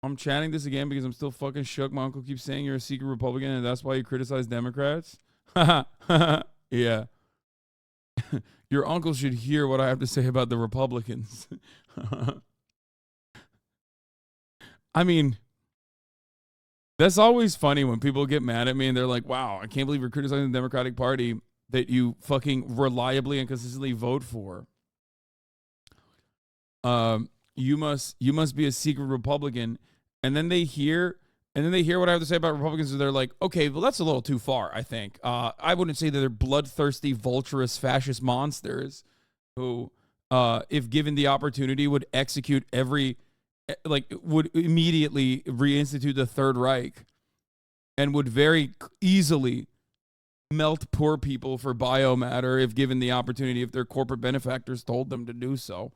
I'm chatting this again because I'm still fucking shook. My uncle keeps saying you're a secret Republican and that's why you criticize Democrats. Yeah. Your uncle should hear what I have to say about the Republicans. I mean, that's always funny when people get mad at me and they're like, wow, I can't believe you're criticizing the Democratic Party that you fucking reliably and consistently vote for. You must be a secret Republican. And then they hear what I have to say about Republicans, and they're like, okay, well, that's a little too far, I think. I wouldn't say that they're bloodthirsty, vulturous, fascist monsters who, if given the opportunity, would execute would immediately reinstitute the Third Reich and would very easily melt poor people for biomatter if given the opportunity, if their corporate benefactors told them to do so.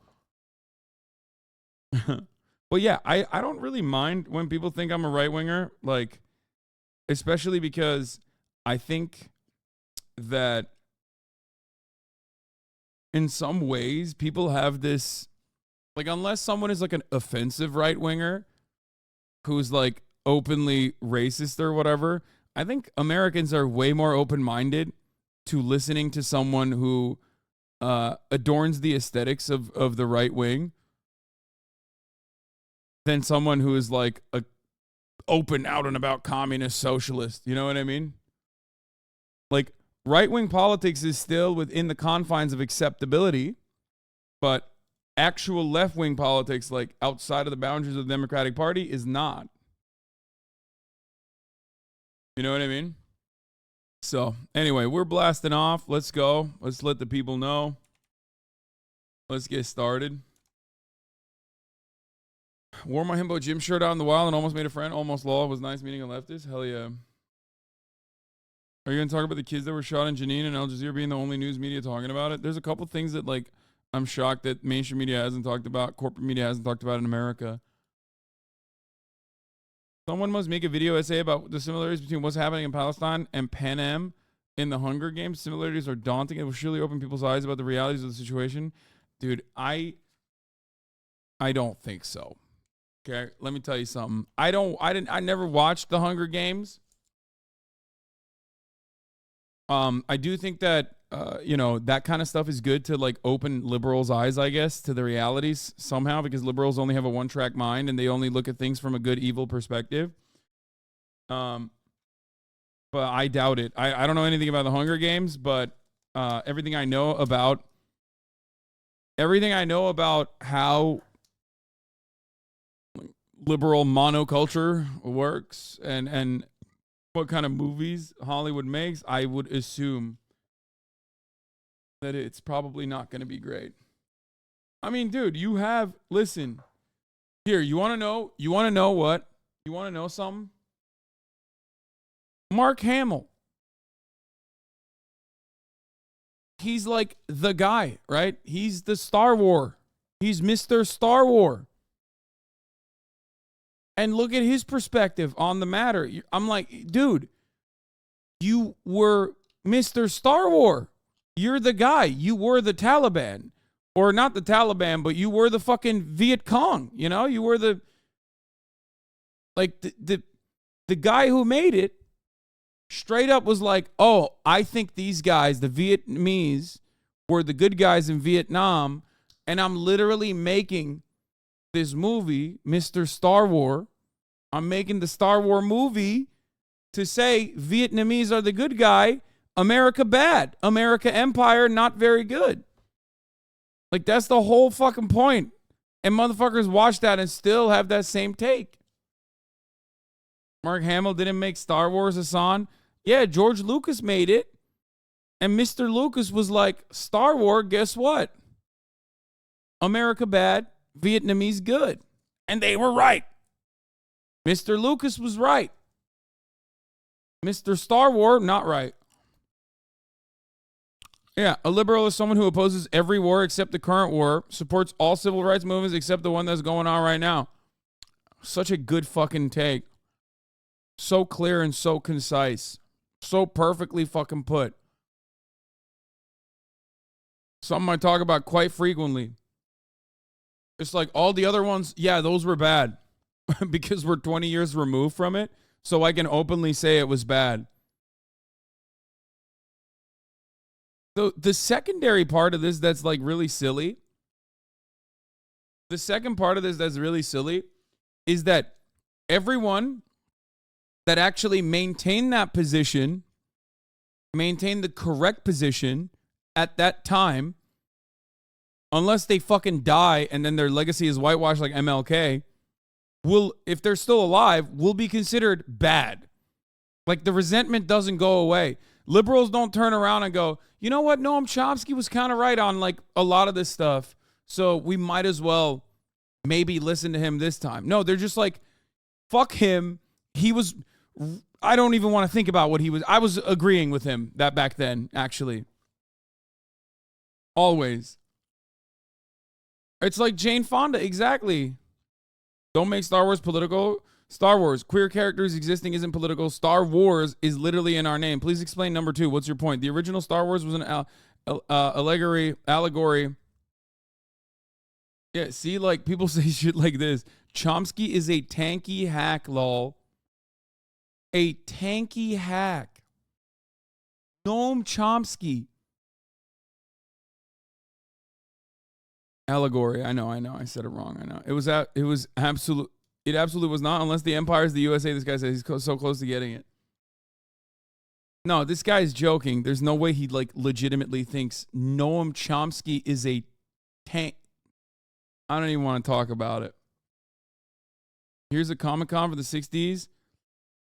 But yeah, I don't really mind when people think I'm a right winger, like, especially because I think that in some ways people have this, like, unless someone is like an offensive right winger who's like openly racist or whatever, I think Americans are way more open-minded to listening to someone who adorns the aesthetics of the right wing than someone who is like a open out and about communist socialist. You know what I mean? Like, right-wing politics is still within the confines of acceptability, but actual left-wing politics, like outside of the boundaries of the Democratic Party, is not. You know what I mean? So anyway, we're blasting off. Let's go. Let's let the people know. Let's get started. Wore my himbo gym shirt out in the wild and almost made a friend. Almost law. Was nice meeting a leftist. Hell yeah. Are you going to talk about the kids that were shot in Jenin and Al Jazeera being the only news media talking about it? There's a couple things that, like, I'm shocked that mainstream media hasn't talked about, corporate media hasn't talked about in America. Someone must make a video essay about the similarities between what's happening in Palestine and Pan Am in the Hunger Games. Similarities are daunting. It will surely open people's eyes about the realities of the situation. Dude, I don't think so. Okay, let me tell you something. I never watched the Hunger Games. I do think that that kind of stuff is good to, like, open liberals' eyes, I guess, to the realities somehow, because liberals only have a one-track mind and they only look at things from a good evil perspective. But I doubt it. I don't know anything about the Hunger Games, but everything I know about how liberal monoculture works and what kind of movies Hollywood makes, I would assume that it's probably not going to be great. I mean, dude, listen, here, you want to know what? You want to know something? Mark Hamill. He's like the guy, right? He's the Star Wars. He's Mr. Star Wars. And look at his perspective on the matter. I'm like, dude, you were Mr. Star Wars. You're the guy. You were the Taliban. Or not the Taliban, but you were the fucking Viet Cong. You know, you were the guy who made it straight up was like, oh, I think these guys, the Vietnamese, were the good guys in Vietnam. And I'm literally making this movie, Mr. Star Wars. I'm making the Star Wars movie to say Vietnamese are the good guy, America bad, America empire not very good. Like, that's the whole fucking point. And motherfuckers watch that and still have that same take. Mark Hamill didn't make Star Wars, Hassan. Yeah, George Lucas made it. And Mr. Lucas was like, Star Wars, guess what? America bad, Vietnamese good. And they were right. Mr. Lucas was right. Mr. Star Wars, not right. Yeah, a liberal is someone who opposes every war except the current war, supports all civil rights movements except the one that's going on right now. Such a good fucking take. So clear and so concise. So perfectly fucking put. Something I talk about quite frequently. It's like all the other ones, yeah, those were bad. because we're 20 years removed from it, so I can openly say it was bad. So the secondary part of this that's like really silly, the second part of this that's really silly is that everyone that actually maintained that position, maintained the correct position at that time, unless they fucking die and then their legacy is whitewashed like MLK, will, if they're still alive, will be considered bad. Like the resentment doesn't go away. Liberals don't turn around and go, you know what? Noam Chomsky was kind of right on like a lot of this stuff, so we might as well maybe listen to him this time. No, they're just like, fuck him. He was, I don't even want to think about what he was. I was agreeing with him that back then, actually. Always. It's like Jane Fonda, exactly. Don't make Star Wars political. Star Wars, queer characters existing isn't political. Star Wars is literally in our name. Please explain number 2. What's your point? The original Star Wars was an allegory. Yeah, see, like, people say shit like this. Chomsky is a tanky hack, lol. A tanky hack. Noam Chomsky. Allegory. I know. I said it wrong. I know. It absolutely was not, unless the empire is the USA. This guy says he's so close to getting it. No, this guy's joking. There's no way he like legitimately thinks Noam Chomsky is a tank. I don't even want to talk about it. Here's a Comic-Con for the 60s.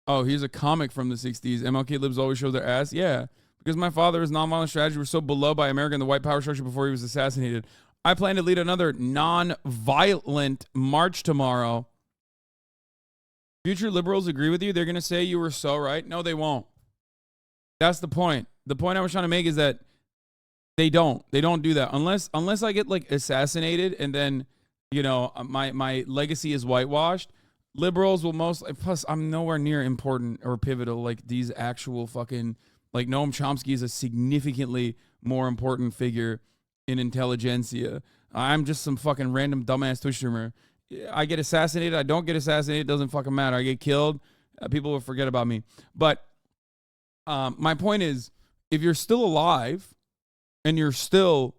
Oh, here's a comic from the 60s. MLK libs always show their ass. Yeah, because my father's nonviolent strategy were so beloved by America and the white power structure before he was assassinated. I plan to lead another non-violent march tomorrow. Future liberals agree with you. They're going to say you were so right. No, they won't. That's the point. The point I was trying to make is that they don't. They don't do that. Unless I get like assassinated and then, you know, my legacy is whitewashed, liberals will plus I'm nowhere near important or pivotal like these actual fucking, like Noam Chomsky is a significantly more important figure in intelligentsia. I'm just some fucking random dumbass Twitch streamer. I get assassinated, I don't get assassinated, it doesn't fucking matter. I get killed, people will forget about me. But my point is, if you're still alive and you're still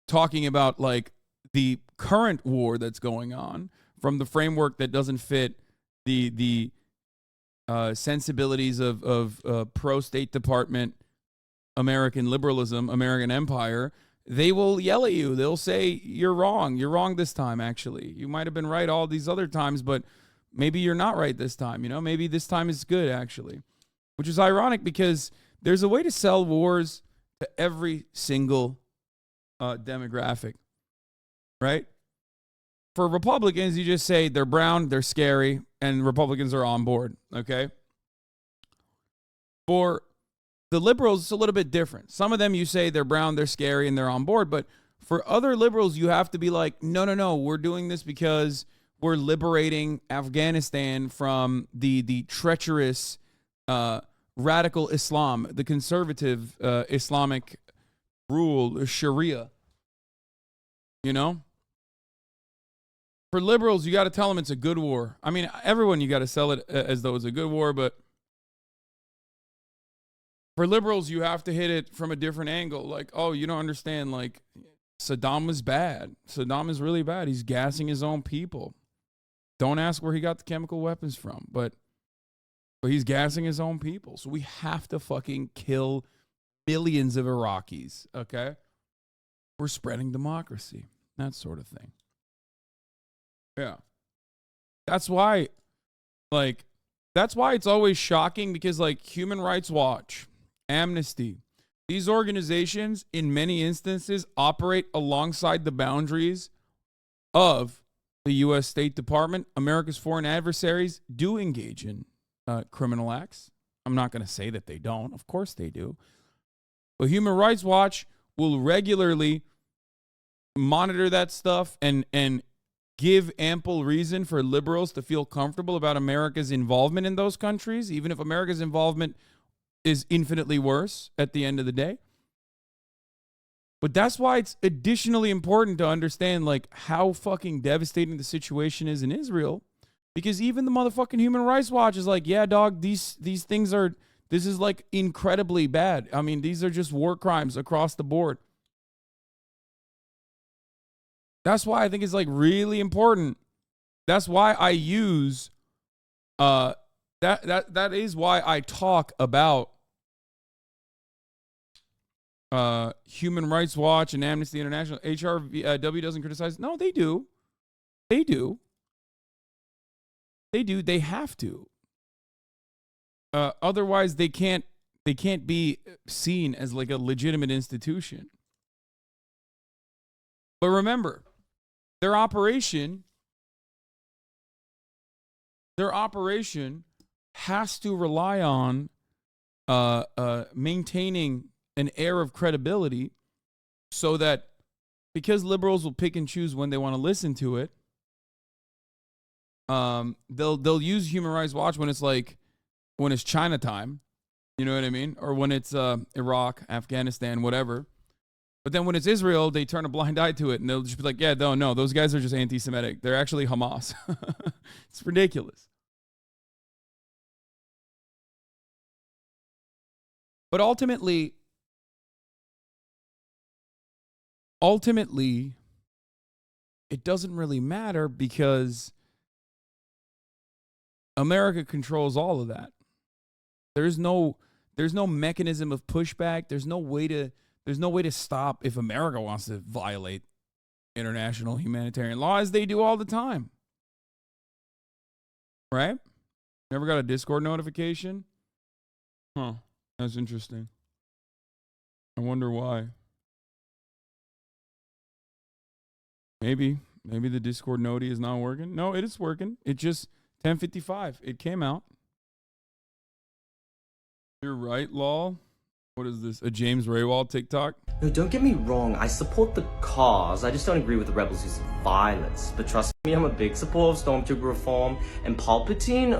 talking about like the current war that's going on from the framework that doesn't fit the sensibilities of pro-State Department, American liberalism, American empire, they will yell at you. They'll say, you're wrong. You're wrong this time, actually. You might have been right all these other times, but maybe you're not right this time. You know, maybe this time is good, actually. Which is ironic because there's a way to sell wars to every single demographic, right? For Republicans, you just say they're brown, they're scary, and Republicans are on board, okay? For the liberals, it's a little bit different. Some of them you say they're brown, they're scary, and they're on board. But for other liberals, you have to be like, no, we're doing this because we're liberating Afghanistan from the treacherous radical Islam, the conservative Islamic rule, Sharia. You know? For liberals, you got to tell them it's a good war. I mean, everyone, you got to sell it as though it's a good war, but for liberals, you have to hit it from a different angle. Like, oh, you don't understand. Like, Saddam was bad. Saddam is really bad. He's gassing his own people. Don't ask where he got the chemical weapons from, but he's gassing his own people. So we have to fucking kill millions of Iraqis, okay? We're spreading democracy, that sort of thing. Yeah. That's why it's always shocking because, like, Human Rights Watch, Amnesty, these organizations, in many instances, operate alongside the boundaries of the U.S. State Department. America's foreign adversaries do engage in criminal acts. I'm not going to say that they don't. Of course they do. But Human Rights Watch will regularly monitor that stuff and give ample reason for liberals to feel comfortable about America's involvement in those countries, even if America's involvement is infinitely worse at the end of the day. But that's why it's additionally important to understand, like, how fucking devastating the situation is in Israel, Because even the motherfucking Human Rights Watch is like, yeah, dog, these things are, this is like incredibly bad. I mean, these are just war crimes across the board. That's why I think it's like really important. That's why I use that is why I talk about Human Rights Watch and Amnesty International. HRW doesn't criticize. No, they do. They do. They do. They have to. Otherwise, they can't be seen as like a legitimate institution. But remember, their operation has to rely on maintaining an air of credibility, so that because liberals will pick and choose when they want to listen to it, they'll use Human Rights Watch when it's China time, you know what I mean, or when it's Iraq, Afghanistan, whatever. But then when it's Israel, they turn a blind eye to it, and they'll just be like, yeah, no, those guys are just anti-Semitic. They're actually Hamas. It's ridiculous. But ultimately, it doesn't really matter, because America controls all of that. There's no mechanism of pushback. There's no way to stop if America wants to violate international humanitarian law, as they do all the time. Right? Never got a Discord notification? Huh. That's interesting. I wonder why. Maybe the Discord noti is not working. No, it is working. It just 10:55. It came out. You're right, lol. What is this? A James Raywall TikTok? No, don't get me wrong. I support the cause. I just don't agree with the rebels' use of violence. But trust me, I'm a big supporter of Stormtrooper reform. And Palpatine,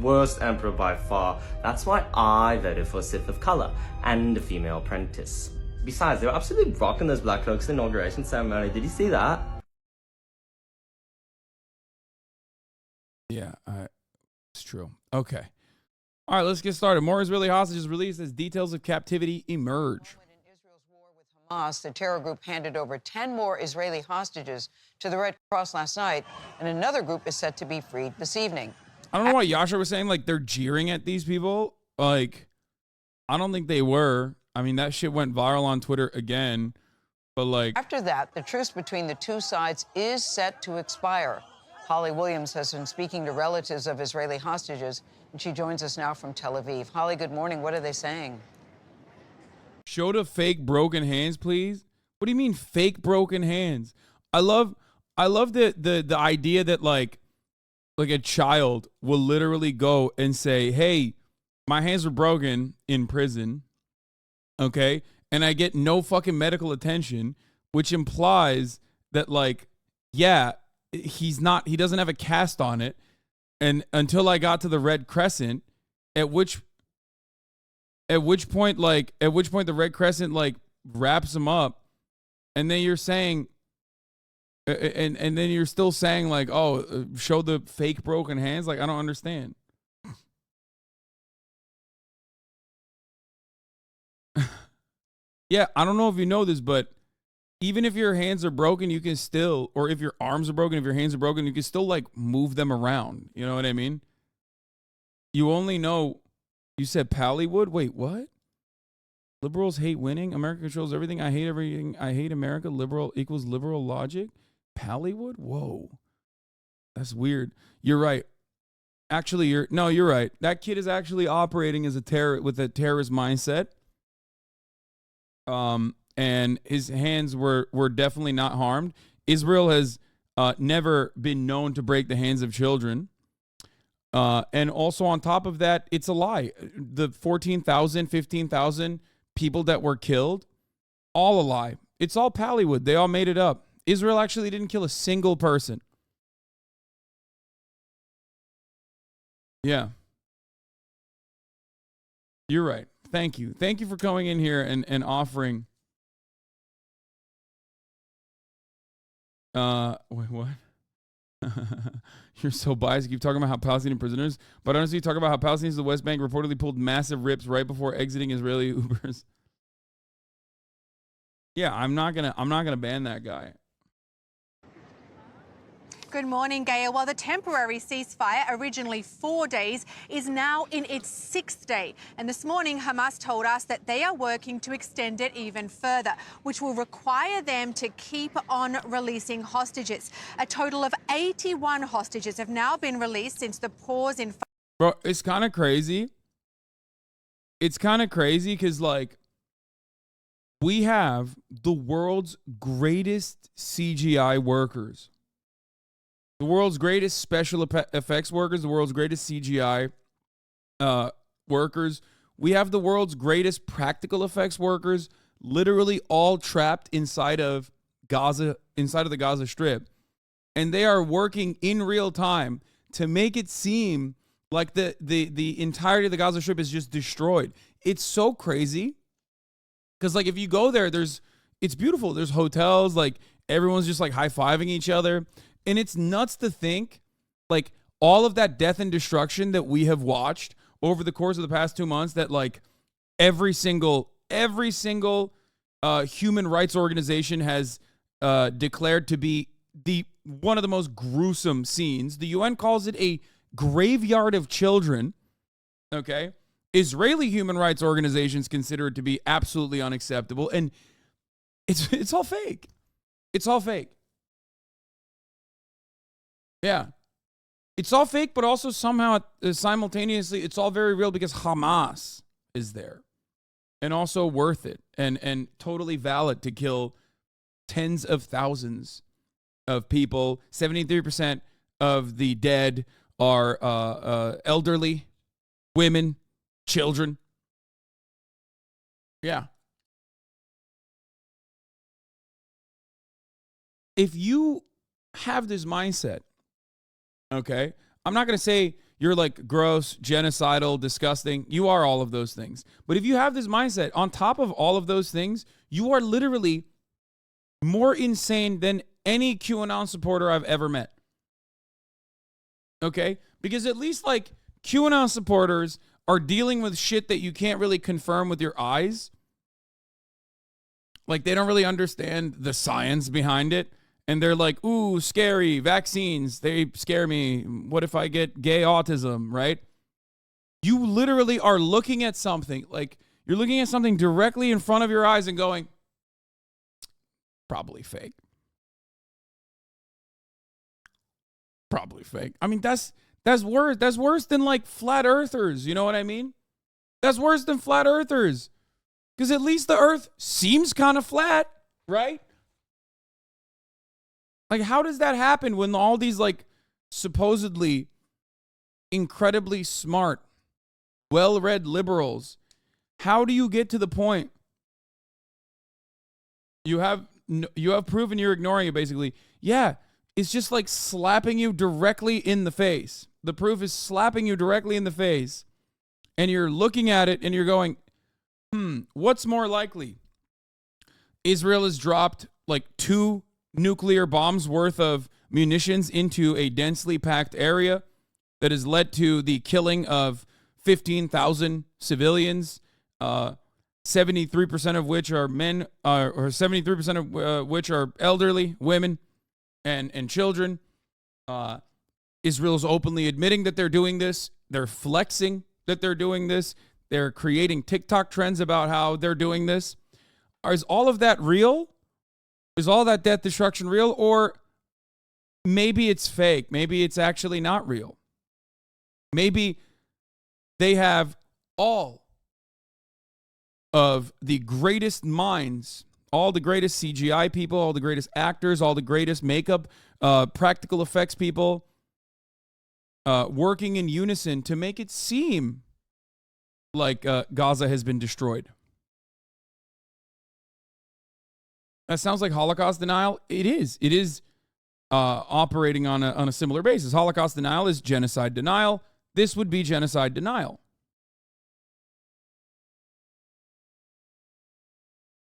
worst emperor by far. That's why I voted for a Sith of color and a female apprentice. Besides, they were absolutely rocking those black cloaks in the inauguration ceremony. Did you see that? Yeah, it's true. Okay. All right, let's get started. More Israeli hostages released as details of captivity emerge. In Israel's war with Hamas, the terror group handed over 10 more Israeli hostages to the Red Cross last night, and another group is set to be freed this evening. I don't know why Yasha was saying like they're jeering at these people. Like, I don't think they were. I mean, that shit went viral on Twitter again. But like, After that, the truce between the two sides is set to expire. Holly Williams has been speaking to relatives of Israeli hostages, and she joins us now from Tel Aviv. Holly, good morning. What are they saying? show the fake broken hands, please. What do you mean fake broken hands? I love the idea that like a child will literally go and say, "Hey, my hands were broken in prison." Okay? And I get no fucking medical attention, which implies that like, yeah, he doesn't have a cast on it. And until I got to the Red Crescent, at which point the Red Crescent like wraps him up, and then you're saying, and then you're still saying like, oh, show the fake broken hands. Like, I don't understand. Yeah, I don't know if you know this, but even if your hands are broken, you can still, or if your arms are broken, if your hands are broken, you can still like move them around. You know what I mean? You only know, you said Pallywood? Wait, what? Liberals hate winning. America controls everything. I hate everything. I hate America. Liberal equals liberal logic. Pallywood? Whoa. That's weird. You're right. Actually, you're right. That kid is actually operating as with a terrorist mindset. And his hands were definitely not harmed. Israel has never been known to break the hands of children. And also on top of that, it's a lie. The 14,000, 15,000 people that were killed, all a lie. It's all Pallywood. They all made it up. Israel actually didn't kill a single person. Yeah. You're right. Thank you. Thank you for coming in here and offering. Wait, what? You're so biased. You keep talking about how Palestinian prisoners, but honestly, you talk about how Palestinians in the West Bank reportedly pulled massive rips right before exiting Israeli Ubers. Yeah, I'm not gonna ban that guy. Good morning, Gail. Well, the temporary ceasefire, originally 4 days, is now in its 6th day. And this morning, Hamas told us that they are working to extend it even further, which will require them to keep on releasing hostages. A total of 81 hostages have now been released since the pause in... Bro, it's kind of crazy. It's kind of crazy because, like, we have the world's greatest CGI workers. The world's greatest special effects workers, the world's greatest CGI workers. We have the world's greatest practical effects workers, literally all trapped inside of Gaza, inside of the Gaza Strip. And they are working in real time to make it seem like the entirety of the Gaza Strip is just destroyed. It's so crazy. Because, like, if you go there, it's beautiful. There's hotels, like, everyone's just, like, high-fiving each other. And it's nuts to think, like, all of that death and destruction that we have watched over the course of the past 2 months, that, like, every single human rights organization has declared to be one of the most gruesome scenes. The UN calls it a graveyard of children, okay? Israeli human rights organizations consider it to be absolutely unacceptable, and it's all fake. It's all fake. Yeah. It's all fake, but also somehow simultaneously it's all very real because Hamas is there. And also worth it and totally valid to kill tens of thousands of people. 73% of the dead are elderly, women, children. Yeah. If you have this mindset, okay, I'm not going to say you're like gross, genocidal, disgusting. You are all of those things. But if you have this mindset, on top of all of those things, you are literally more insane than any QAnon supporter I've ever met. Okay? Because at least, like, QAnon supporters are dealing with shit that you can't really confirm with your eyes. Like, they don't really understand the science behind it. And they're like, ooh, scary, vaccines, they scare me. What if I get gay autism, right? You literally are looking at something, like, you're looking at something directly in front of your eyes and going, probably fake. Probably fake. I mean, that's worse. That's worse than, like, flat earthers. You know what I mean? That's worse than flat earthers. Because at least the earth seems kind of flat, right? Like, how does that happen when all these, like, supposedly incredibly smart, well-read liberals, how do you get to the point? You have proof and you're ignoring it, basically. Yeah, it's just like slapping you directly in the face. The proof is slapping you directly in the face, and you're looking at it and you're going, what's more likely? Israel has dropped like 2 nuclear bombs worth of munitions into a densely packed area that has led to the killing of 15,000 civilians, 73% of which are men, or 73% of which are elderly, women, and children. Israel's openly admitting that they're doing this. They're flexing that they're doing this. They're creating TikTok trends about how they're doing this. Is all of that real? Is all that death destruction real? Or maybe it's fake. Maybe it's actually not real. Maybe they have all of the greatest minds, all the greatest CGI people, all the greatest actors, all the greatest makeup, practical effects people working in unison to make it seem like Gaza has been destroyed. That sounds like Holocaust denial. It is. It is operating on a similar basis. Holocaust denial is genocide denial. This would be genocide denial.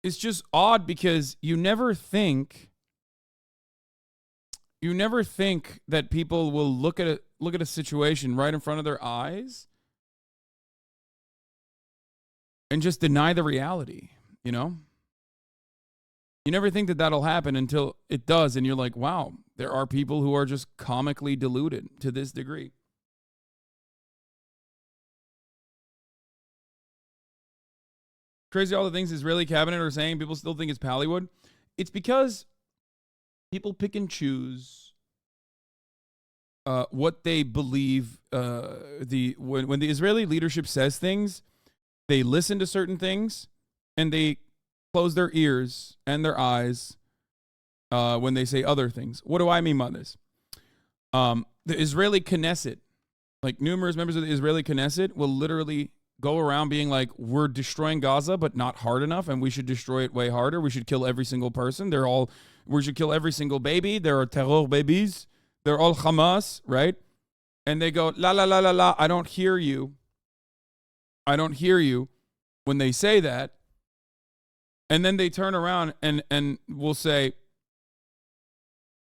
It's just odd because you never think you never think that people will look at a situation right in front of their eyes and just deny the reality, you know? You never think that that'll happen until it does, and you're like, wow, there are people who are just comically deluded to this degree. Crazy all the things Israeli cabinet are saying, people still think it's Pallywood. It's because people pick and choose what they believe. When the Israeli leadership says things, they listen to certain things, and they close their ears and their eyes when they say other things. What do I mean by this? The Israeli Knesset, like numerous members of the Israeli Knesset, will literally go around being like, we're destroying Gaza, but not hard enough, and we should destroy it way harder. We should kill every single person. We should kill every single baby. There are terror babies. They're all Hamas, right? And they go, la, la, la, la, la, I don't hear you. I don't hear you when they say that. And then they turn around and will say,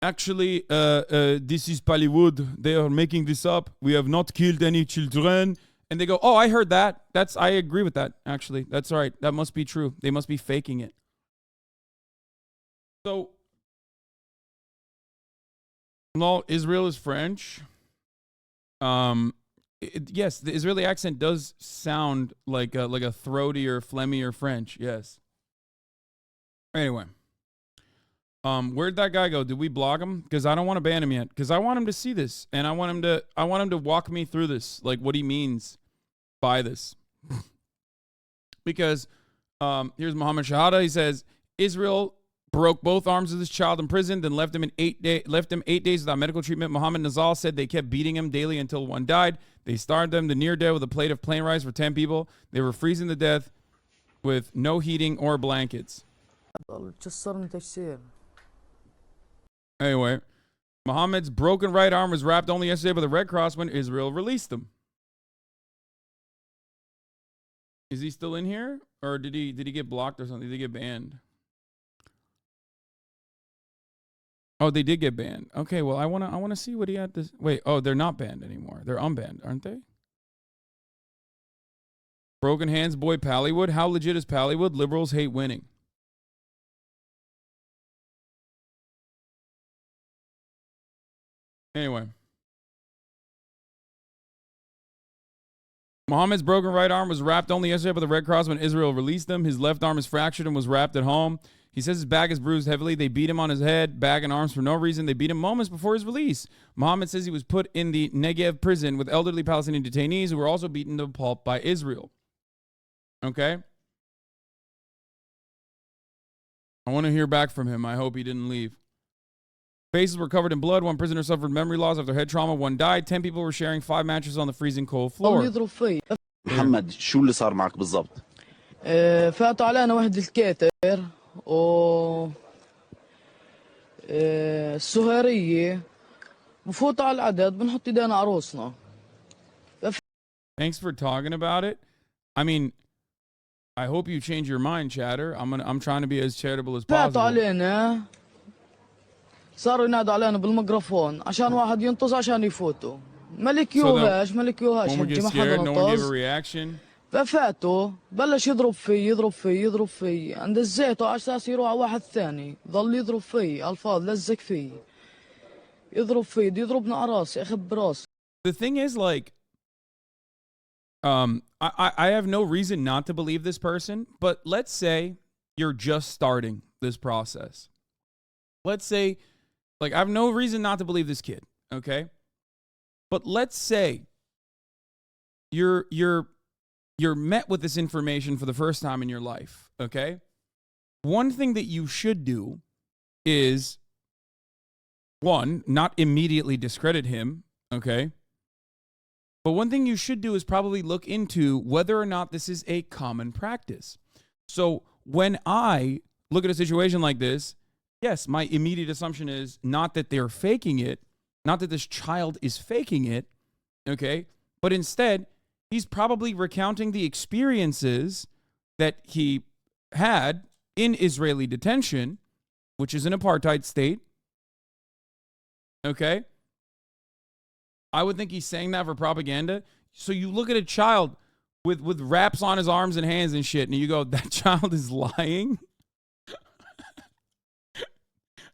actually, this is Pallywood. They are making this up. We have not killed any children. And they go, oh, I heard that. I agree with that, actually. That's right. That must be true. They must be faking it. So, no, Israel is French. Yes, the Israeli accent does sound like a throatier, phlegmier French. Yes. Anyway, where'd that guy go? Did we block him? Because I don't want to ban him yet. Because I want him to see this, and I want him to walk me through this, like what he means by this. Because here's Mohammed Shahada. He says Israel broke both arms of this child in prison, then left him 8 days without medical treatment. Mohammed Nazal said they kept beating him daily until one died. They starved them to near death with a plate of plain rice for 10 people. They were freezing to death with no heating or blankets. Anyway, Mohammed's broken right arm was wrapped only yesterday by the Red Cross when Israel released him. Is he still in here? Or did he get blocked or something? Did he get banned? Oh, they did get banned. Okay, well, I wanna see what he had to wait. Oh, they're not banned anymore. They're unbanned, aren't they? Broken hands boy Pallywood. How legit is Pallywood? Liberals hate winning. Anyway. Mohammed's broken right arm was wrapped only yesterday by the Red Cross when Israel released him. His left arm is fractured and was wrapped at home. He says his back is bruised heavily. They beat him on his head, back, and arms for no reason. They beat him moments before his release. Mohammed says he was put in the Negev prison with elderly Palestinian detainees who were also beaten to a pulp by Israel. Okay? I want to hear back from him. I hope he didn't leave. Faces were covered in blood. One prisoner suffered memory loss after head trauma. One died. 10 people were sharing 5 mattresses on the freezing cold floor. محمد شو اللي صار معك بالضبط؟ فاتوا علينا وحدة الكيتر السهرية بفوت على العدد بنحط ايدينا على روسنا. Thanks for talking about it. I mean, I hope you change your mind, chatter. I'm trying to be as charitable as فاتوا possible. علينا صاروا ينادوا علينا بالميكروفون عشان واحد ينطز عشان يفوتوا. ملك يوهاش When we انت get ما scared, حدا no one give a نطز. reaction. ففاتوا بلش يضرب في عند الزيتو على اساس يروح على واحد ثاني ضل يضرب في الفاظ لزق في يضرب في يضربنا على راسي اخب راسي. The thing is, like, I have no reason not to believe this person, but let's say you're just starting this process. Let's say, like, I have no reason not to believe this kid, okay? But let's say you're met with this information for the first time in your life, okay? One thing that you should do is, one, not immediately discredit him, okay? But one thing you should do is probably look into whether or not this is a common practice. So when I look at a situation like this, yes, my immediate assumption is not that they're faking it, not that this child is faking it, okay? But instead, he's probably recounting the experiences that he had in Israeli detention, which is an apartheid state, Okay? I would think he's saying that for propaganda. So you look at a child with wraps on his arms and hands and shit, and you go, that child is lying?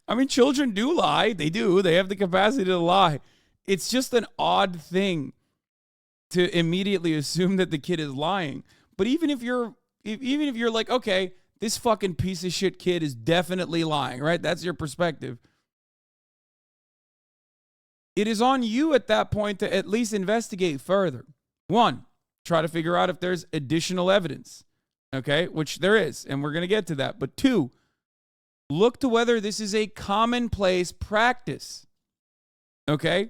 I mean, children do lie. They do. They have the capacity to lie. It's just an odd thing to immediately assume that the kid is lying. But even if you're like, okay, this fucking piece of shit kid is definitely lying, right? That's your perspective. It is on you at that point to at least investigate further. One, try to figure out if there's additional evidence, okay, which there is, and we're going to get to that. But two, look to whether this is a commonplace practice, okay?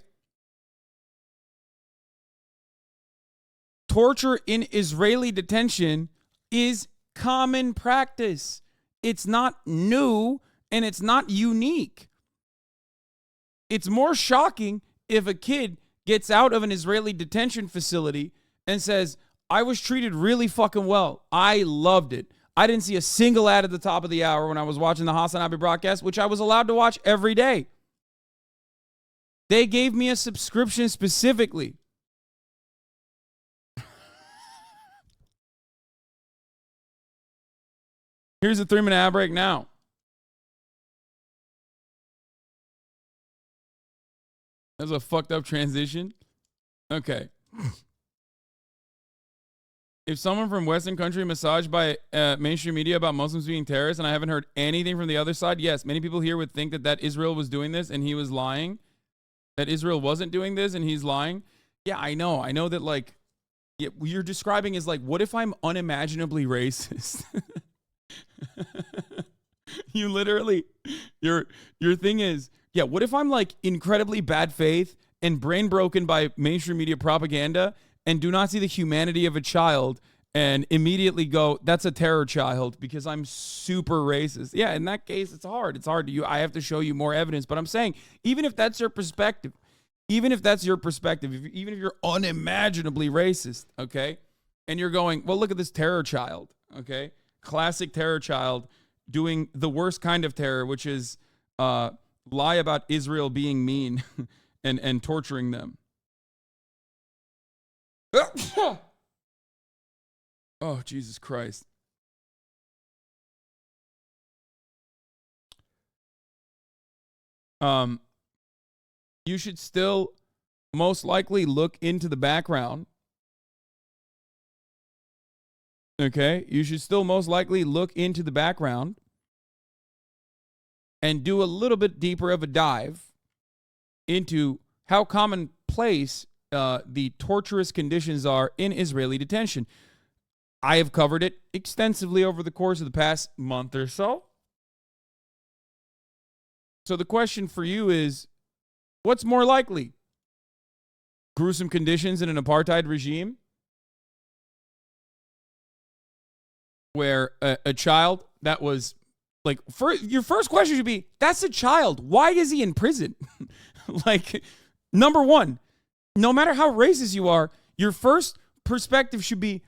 Torture in Israeli detention is common practice. It's not new and it's not unique. It's more shocking if a kid gets out of an Israeli detention facility and says, I was treated really fucking well. I loved it. I didn't see a single ad at the top of the hour when I was watching the Hasanabi broadcast, which I was allowed to watch every day. They gave me a subscription specifically. Here's a 3-minute ad break now. That's a fucked up transition. Okay. If someone from Western country massaged by mainstream media about Muslims being terrorists, and I haven't heard anything from the other side, yes, many people here would think that Israel was doing this and he was lying. That Israel wasn't doing this and he's lying. Yeah, I know. I know that, like, yeah, what you're describing is like, what if I'm unimaginably racist? You literally, your thing is, yeah, what if I'm like incredibly bad faith and brain broken by mainstream media propaganda and do not see the humanity of a child and immediately go, that's a terror child because I'm super racist. Yeah, in that case, it's hard. It's hard to you. I have to show you more evidence. But I'm saying, even if that's your perspective, even if you're unimaginably racist, okay, and you're going, well, look at this terror child, okay, classic terror child doing the worst kind of terror, which is lie about Israel being mean and torturing them. Oh, Jesus Christ. You should still most likely look into the background. Okay? You should still most likely look into the background and do a little bit deeper of a dive into how commonplace the torturous conditions are in Israeli detention. I have covered it extensively over the course of the past month or so. So the question for you is, what's more likely? Gruesome conditions in an apartheid regime where a child that was like, your first question should be, that's a child. Why is he in prison? Like, number one, no matter how racist you are, your first perspective should be,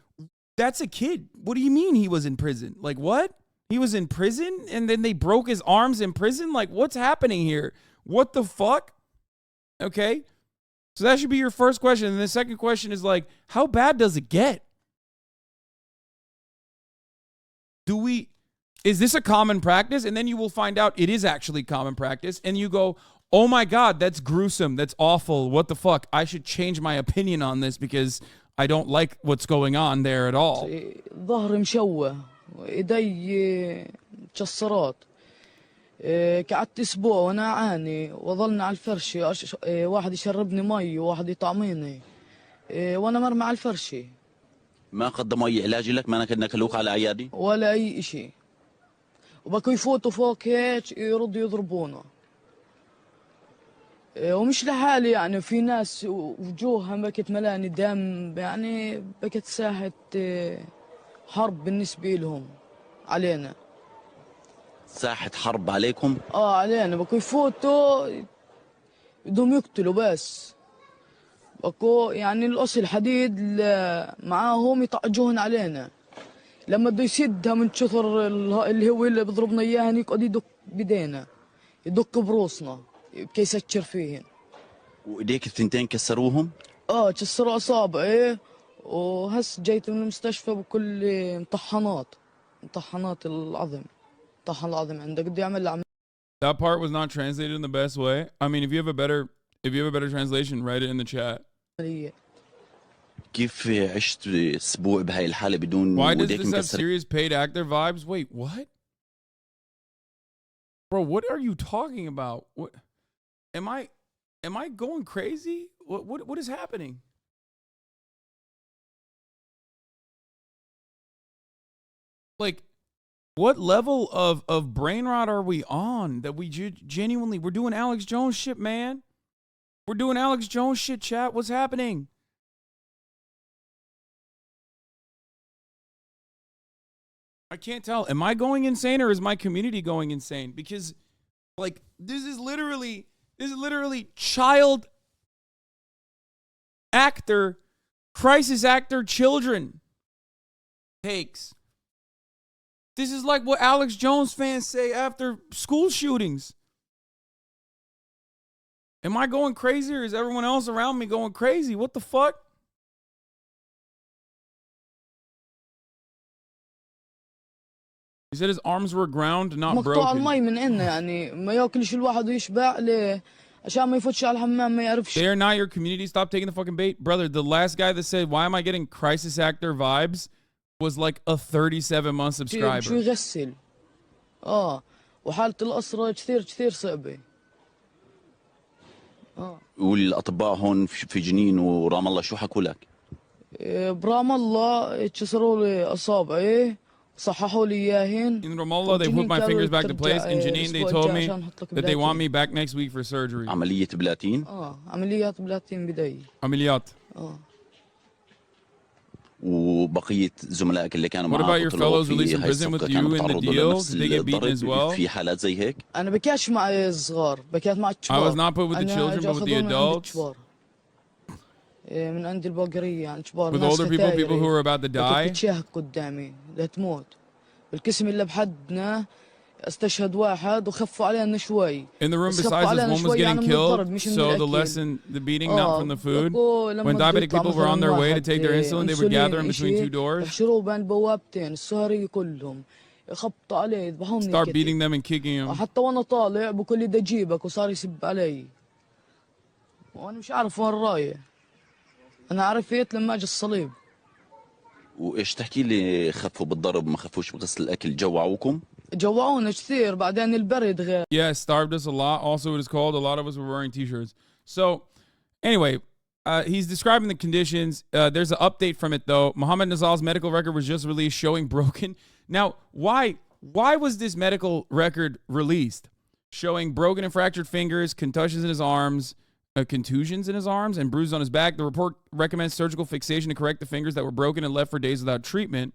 that's a kid. What do you mean he was in prison? Like, what? He was in prison and then they broke his arms in prison? Like, what's happening here? What the fuck? Okay? So that should be your first question. And the second question is like, how bad does it get? Is this a common practice? And then you will find out it is actually common practice. And you go, oh my God, that's gruesome. That's awful. What the fuck? I should change my opinion on this because I don't like what's going on there at all. ظهري مشوه ايدي مكسرات قعدت اسبوع وانا اعاني وظلنا على الفرش واحد يشربني مي وواحد يطعميني وانا مرمى على الفرش ما قدموا اي علاج لك؟ ما نكلوك على عيادي ولا اي شيء وبكوا يفوتوا فوق هيك يردوا يضربونا ومش لحالي يعني في ناس وجوهها بكت ملاني دم يعني بكت ساحة حرب بالنسبة لهم علينا ساحة حرب عليكم؟ علينا بكوا يفوتوا بدهم يقتلوا بس بكوا يعني القص الحديد معاهم يطعجوهن علينا لما بده يسدها من شطر اللي هو اللي بضربنا اياه يقعد يدق بدينا يدق بروسنا بكي يسكر فيهن. وايديك الثنتين كسروهم؟ كسروا اصابعي وهس جيت من المستشفى بكل مطحنات العظم. طحن العظم عندك بدي اعمل عملية. That part was not translated in the best way. I mean, if you have a better translation, write it in the chat. كيف عشت اسبوع بهاي الحالة بدون Why does وايديك this have مكسرة؟ serious paid actor vibes? Wait, what? Bro, what are you talking about? What am I going crazy? What is happening? Like, what level of brain rot are we on that we genuinely we're doing Alex Jones shit, man? We're doing Alex Jones shit, chat. What's happening? I can't tell. Am I going insane or is my community going insane? Because like this is literally child actor, crisis actor children takes. This is like what Alex Jones fans say after school shootings. Am I going crazy or is everyone else around me going crazy? What the fuck? He said his arms were ground, not مقطوع broken. المي من عنا يعني ما ياكلش الواحد ويشبع ليه؟ عشان ما يفوتش على الحمام ما يعرفش. They are not your community. Stop taking the fucking bait. Brother, the last guy that said, why am I getting crisis actor vibes was like a 37-month subscriber. شو يغسل. وحالة الأسرة كثير صعبة. والأطباء هون في جنين ورام الله شو حكوا لك؟ برام الله كسروا لي أصابعي. صححوا لي إياهن. In Ramallah, they put my fingers back to place. In Jenin, they told me that they want me back next week for surgery. عملية بلاتين؟ عمليات بلاتين بداية. عمليات. وبقية زملائك اللي كانوا What about your fellows released from هاي prison with الصفقة you كانوا in the تعرضوا deal? لنفس Did they get beaten as well? في حالات زي هيك؟ أنا بكاش مع الصغار بكيت مع الكبار. I was not put with the children, but with the adults. من عند البقرية يعني كبار. With older people who are about to die. بتشاهد قدامي لا تموت. القسم اللي بحدنا استشهد واحد وخفوا علينا شوي. In the room besides us, one was getting killed. So the beating, not from the food. When diabetic people were on their way to take their insulin, they would gather in between two doors. يحشروه بين بوابتين السهري كلهم. يخبطوا عليه يذبحوني. Start beating them and kicking them. حتى وانا طالع بقول لي بدي اجيبك وصار يسب علي. وانا مش عارف وين رايح. انا عرفت لما اجى الصليب. وايش تحكي لي خفوا بالضرب ما خفوش بغسل الاكل جوعوكم؟ جوعونا كثير بعدين البرد غير. Yeah, starved us a lot. Also, it is cold. A lot of us were wearing t-shirts. So, anyway, he's describing the conditions. There's an update from it though. Mohammed Nazal's medical record was just released showing broken. Now, why was this medical record released? Showing broken and fractured fingers, contusions in his arms, and bruises on his back. The report recommends surgical fixation to correct the fingers that were broken and left for days without treatment.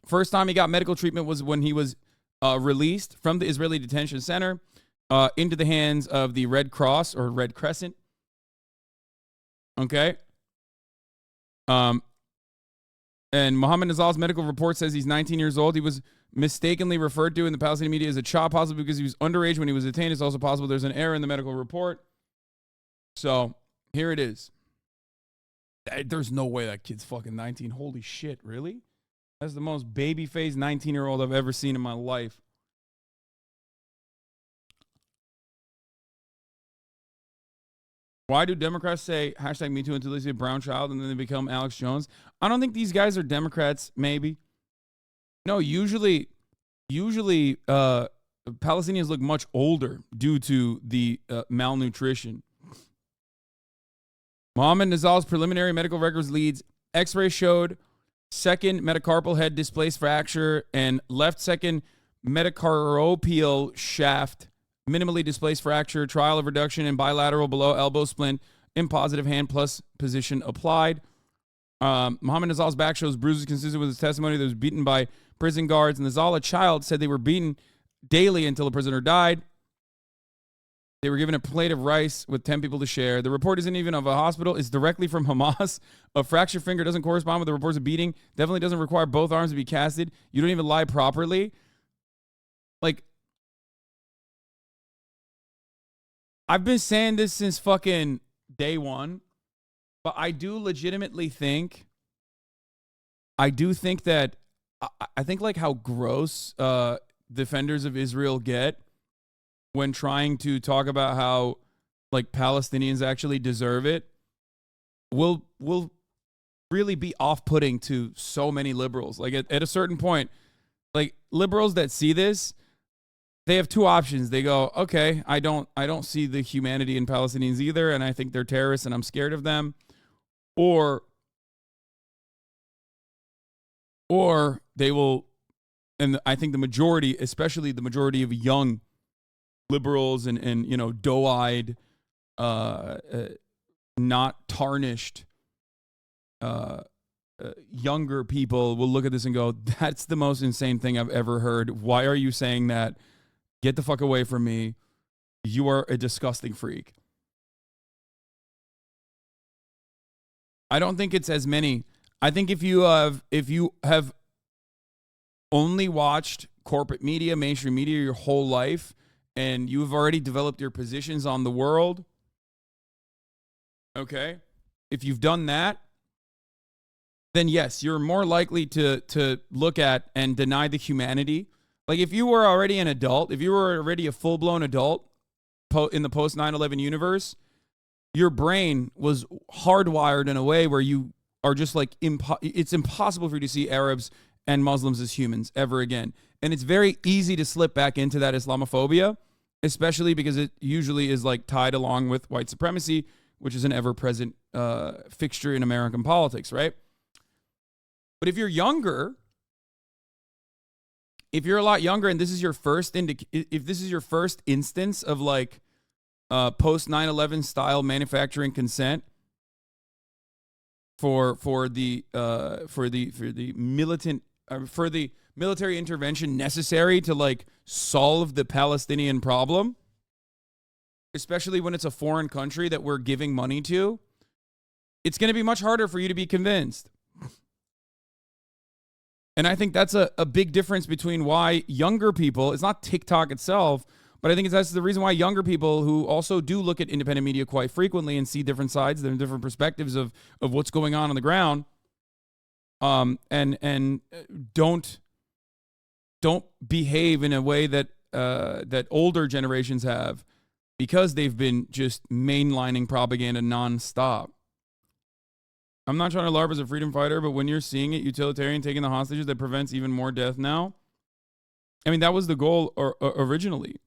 First time he got medical treatment was when he was released from the Israeli detention center into the hands of the Red Cross or Red Crescent. Okay. And Mohammed Nazal's medical report says he's 19 years old. He was mistakenly referred to in the Palestinian media as a child, possibly because he was underage when he was detained. It's also possible there's an error in the medical report. So here it is. There's no way that kid's fucking 19. Holy shit, really? That's the most baby-faced 19-year-old I've ever seen in my life. Why do Democrats say hashtag Me Too until they say brown child and then they become Alex Jones? I don't think these guys are Democrats, maybe. No, usually Palestinians look much older due to the malnutrition. Mohammed Nazal's preliminary medical records leads X-ray showed second metacarpal head displaced fracture and left second metacarpal shaft minimally displaced fracture, trial of reduction in bilateral below elbow splint in positive hand plus position applied. Mohammed Nazal's back shows bruises consistent with his testimony that was beaten by prison guards. And Nazal, a child, said they were beaten daily until a prisoner died. They were given a plate of rice with 10 people to share. The report isn't even of a hospital. It's directly from Hamas. A fractured finger doesn't correspond with the reports of beating. Definitely doesn't require both arms to be casted. You don't even lie properly. Like, I've been saying this since fucking day one, but I do legitimately think, that, I think like how gross defenders of Israel get when trying to talk about how like Palestinians actually deserve it will really be off-putting to so many liberals. Like at a certain point, like liberals that see this, they have two options. They go, okay, I don't see the humanity in Palestinians either, and I think they're terrorists and I'm scared of them. Or they will, and I think the majority, especially the majority of young liberals and you know, doe-eyed, not tarnished younger people will look at this and go, that's the most insane thing I've ever heard. Why are you saying that? Get the fuck away from me. You are a disgusting freak. I don't think it's as many. I think if you have only watched corporate media, mainstream media your whole life, and you've already developed your positions on the world, okay? If you've done that, then yes, you're more likely to look at and deny the humanity. Like if you were already an adult, if you were already a full-blown adult in the post 9/11 universe, your brain was hardwired in a way where you are just like, it's impossible for you to see Arabs and Muslims as humans ever again. And it's very easy to slip back into that Islamophobia, especially because it usually is like tied along with white supremacy, which is an ever-present fixture in American politics, right? But if you're younger, if you're a lot younger and this is your first if this is your first instance of like post 9/11 style manufacturing consent for the military intervention necessary to like solve the Palestinian problem, especially when it's a foreign country that we're giving money to, it's going to be much harder for you to be convinced. And I think that's a big difference between why younger people, it's not TikTok itself, but I think that's the reason why younger people who also do look at independent media quite frequently and see different sides and different perspectives of what's going on the ground, and don't behave in a way that that older generations have, because they've been just mainlining propaganda nonstop. I'm not trying to LARP as a freedom fighter, but when you're seeing it, utilitarian taking the hostages, that prevents even more death now. I mean, that was the goal originally.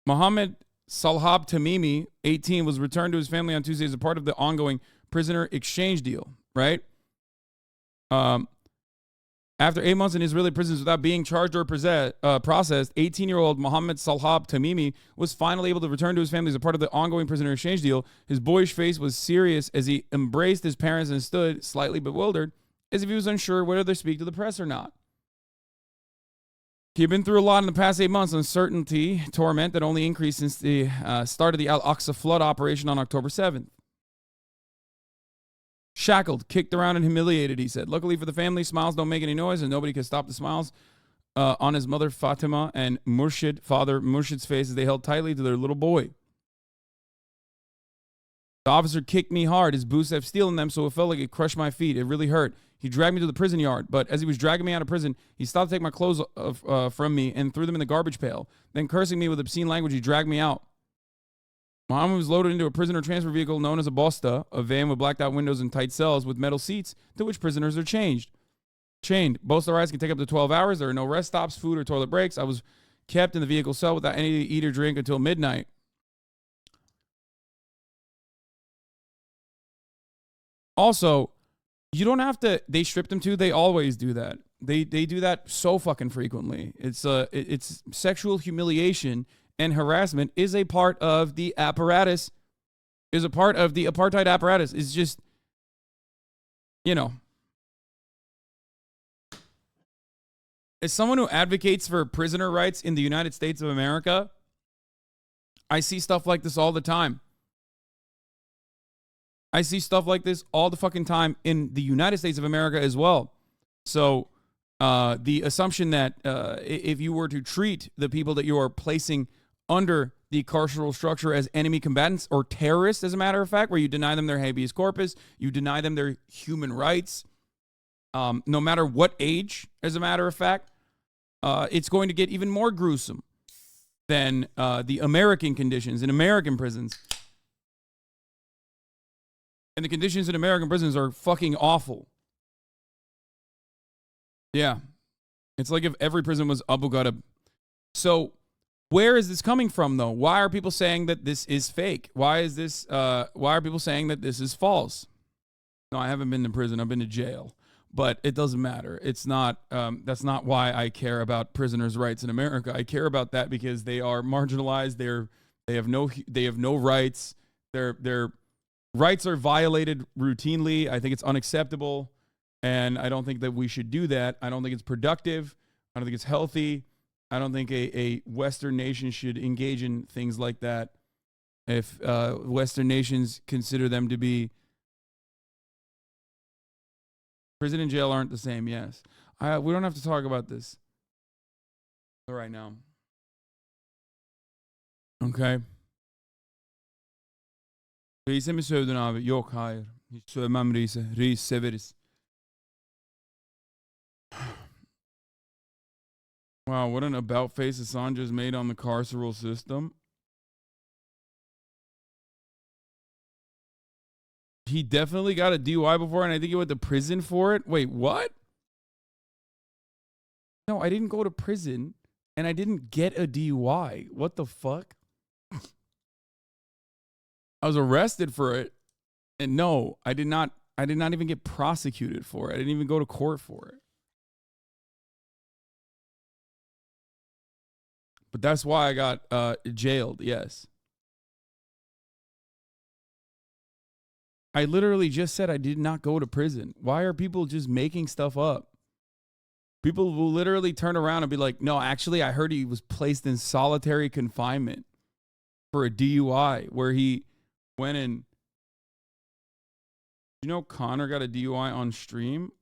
Mohammed Salhab Tamimi, 18, was returned to his family on Tuesday as a part of the ongoing prisoner exchange deal, right? After 8 months in Israeli prisons without being charged or processed, 18-year-old Mohammed Salhab Tamimi was finally able to return to his family as a part of the ongoing prisoner exchange deal. His boyish face was serious as he embraced his parents and stood, slightly bewildered, as if he was unsure whether to speak to the press or not. He had been through a lot in the past 8 months, uncertainty, torment that only increased since the start of the Al-Aqsa flood operation on October 7th. Shackled, kicked around, and humiliated, he said. Luckily for the family, smiles don't make any noise, and nobody could stop the smiles on his mother, Fatima, and Murshid, father Murshid's face as they held tightly to their little boy. The officer kicked me hard. His boots have steel in them, so it felt like it crushed my feet. It really hurt. He dragged me to the prison yard, but as he was dragging me out of prison, he stopped to take my clothes from me and threw them in the garbage pail. Then, cursing me with obscene language, he dragged me out. Muhammad was loaded into a prisoner transfer vehicle known as a bosta, a van with blacked out windows and tight cells with metal seats to which prisoners are chained. Bosta rides can take up to 12 hours. There are no rest stops, food, or toilet breaks. I was kept in the vehicle cell without anything to eat or drink until midnight. Also, you don't have to, they stripped him too. They always do that. They do that so fucking frequently. It's sexual humiliation and harassment is a part of the apparatus, is a part of the apartheid apparatus. It's just, you know. As someone who advocates for prisoner rights in the United States of America, I see stuff like this all the time. I see stuff like this all the fucking time in the United States of America as well. So, the assumption that if you were to treat the people that you are placing under the carceral structure as enemy combatants or terrorists, as a matter of fact, where you deny them their habeas corpus, you deny them their human rights, no matter what age, as a matter of fact, it's going to get even more gruesome than the American conditions in American prisons. And the conditions in American prisons are fucking awful. Yeah. It's like if every prison was Abu Ghraib. So where is this coming from, though? Why are people saying that this is fake? Why are people saying that this is false? No, I haven't been to prison. I've been to jail. But it doesn't matter. It's not, that's not why I care about prisoners' rights in America. I care about that because they are marginalized. They have no rights. Their rights are violated routinely. I think it's unacceptable. And I don't think that we should do that. I don't think it's productive. I don't think it's healthy. I don't think a Western nation should engage in things like that. If Western nations consider them to be... Prison and jail aren't the same, yes. We don't have to talk about this right now. Okay. Reis'e mi sövdün abi? Yok, hayır. Hiç sövmem reis'e. Reis severiz. Wow, what an about-face Assange just made on the carceral system. He definitely got a DUI before, and I think he went to prison for it. Wait, what? No, I didn't go to prison, and I didn't get a DUI. What the fuck? I was arrested for it, and no, I did not even get prosecuted for it. I didn't even go to court for it. But that's why I got jailed, yes. I literally just said I did not go to prison. Why are people just making stuff up? People will literally turn around and be like, no, actually, I heard he was placed in solitary confinement for a DUI where he went and... You know Connor got a DUI on stream?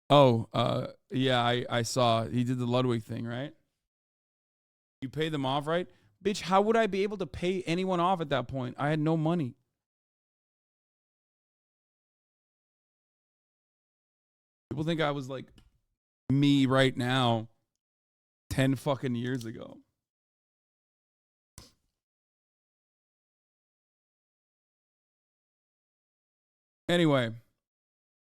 Oh, yeah, I saw. He did the Ludwig thing, right? You pay them off, right? Bitch, how would I be able to pay anyone off at that point? I had no money. People think I was like me right now 10 fucking years ago. Anyway,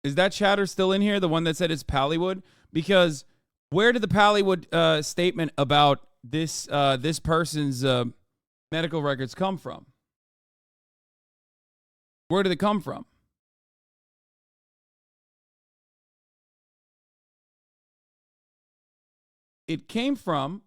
is that chatter still in here? The one that said it's Pallywood? Because where did the Pallywood statement about this person's medical records come from? Where did it come from? It came from,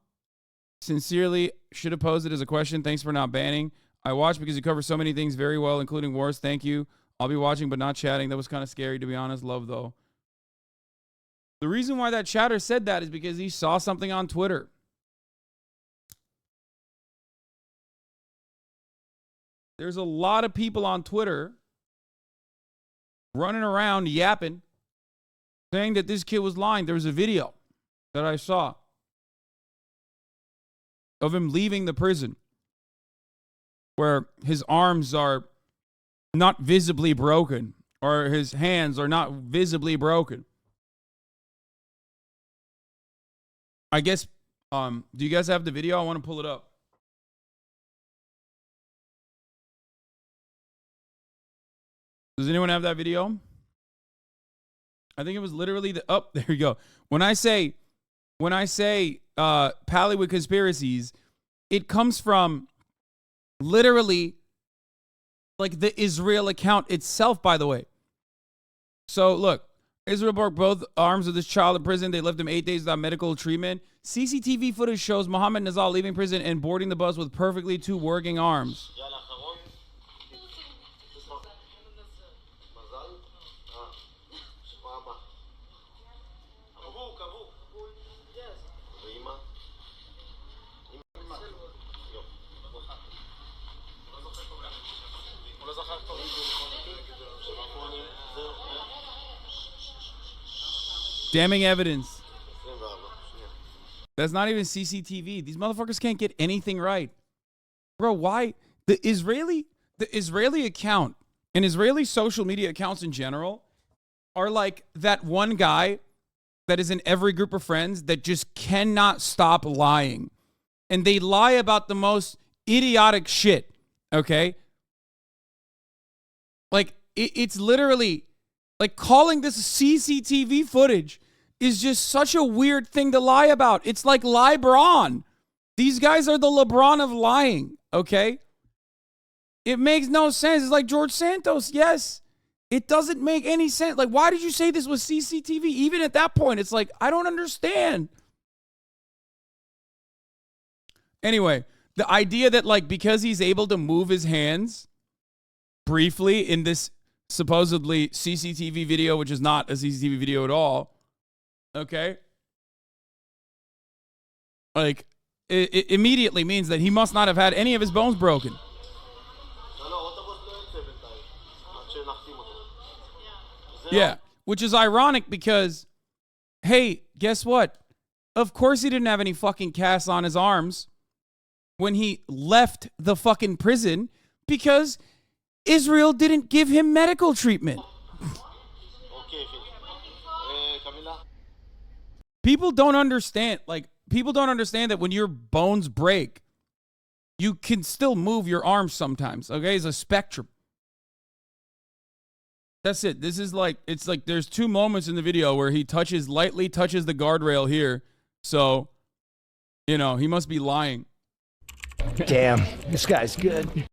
sincerely, should have posed it as a question. Thanks for not banning. I watch because you cover so many things very well, including wars. Thank you. I'll be watching but not chatting. That was kind of scary, to be honest. Love, though. The reason why that chatter said that is because he saw something on Twitter. There's a lot of people on Twitter running around yapping, saying that this kid was lying. There was a video that I saw of him leaving the prison where his arms are not visibly broken or his hands are not visibly broken. I guess, do you guys have the video? I want to pull it up. Does anyone have that video? I think it was literally there you go. When I say Pallywood conspiracies, it comes from literally like the Israel account itself, by the way. So look, Israel broke both arms of this child in prison. They left him 8 days without medical treatment. CCTV footage shows Mohammed Nazal leaving prison and boarding the bus with perfectly 2 working arms. Damning evidence. That's not even CCTV. These motherfuckers can't get anything right. Bro, why? The Israeli account and Israeli social media accounts in general are like that one guy that is in every group of friends that just cannot stop lying. And they lie about the most idiotic shit, okay? Like, it's literally, like, calling this CCTV footage is just such a weird thing to lie about. It's like LeBron. These guys are the LeBron of lying, okay? It makes no sense. It's like George Santos, yes. It doesn't make any sense. Like, why did you say this was CCTV? Even at that point, it's like, I don't understand. Anyway, the idea that, like, because he's able to move his hands briefly in this supposedly CCTV video, which is not a CCTV video at all, okay? Like, it immediately means that he must not have had any of his bones broken. Yeah, which is ironic because, hey, guess what? Of course he didn't have any fucking casts on his arms when he left the fucking prison because Israel didn't give him medical treatment. People don't understand, that when your bones break, you can still move your arms sometimes, okay? It's a spectrum. That's it. This is like, it's like there's two moments in the video where he lightly touches the guardrail here. So, you know, he must be lying. Damn, this guy's good.